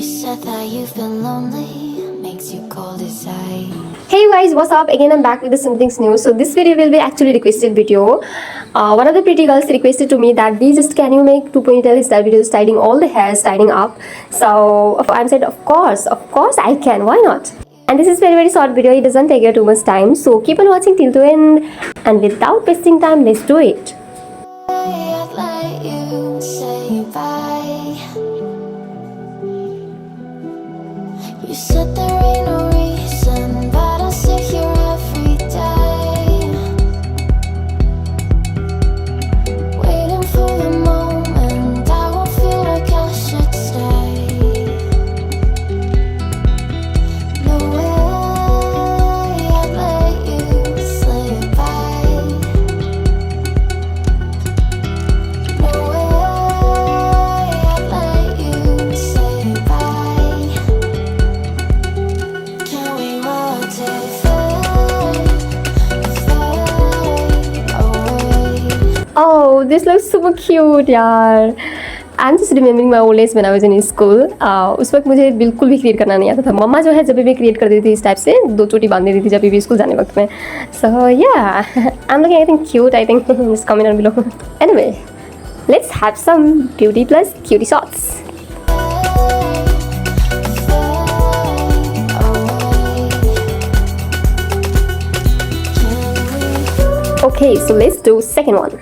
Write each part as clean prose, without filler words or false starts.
You said that you've been lonely, makes you cold as ice. Hey guys, what's up? Again I'm back with something new. So this video will be actually requested video. One of the pretty girls requested to me that we just can you make 2 ponytail hairstyle videos styling all the hair, styling up. So I said of course I can, why not? And this is very short video, it doesn't take you too much time. So keep on watching till the end, and without wasting time, let's do it. I'd let you say bye. You said there ain't no reason, but I'll sit here every day, waiting for the moment I won't feel like I should stay. No way I'd let you say bye. No way I'd let you say bye. Can we watch it fade away? Oh, this looks super cute यार. I'm just remembering my old days when I was in school. उस वक्त मुझे बिल्कुल भी create करना नहीं आता था. मम्मा जो है जब भी क्रिएट कर देती थी इस टाइप से 2 चोटी बांध देती थी जब भी स्कूल जाने वक्त में. So yeah, I'm looking anything cute. I think just comment down below. Anyway, let's have some beauty plus cutie shots. Okay, so let's do second one.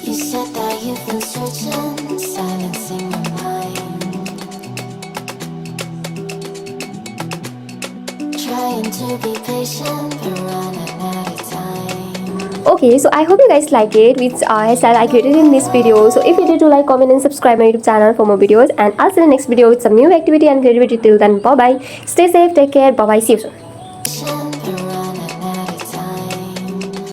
You said that you've been searching, silencing your mind, trying to be patient, but running out of time. Okay, so I hope you guys like it which hairstyle I created in this video. So if you did, do like, comment and subscribe my YouTube channel for more videos, and I'll see you in the next video with some new activity and creativity. Till then, bye bye, stay safe, take care, bye bye, see you soon.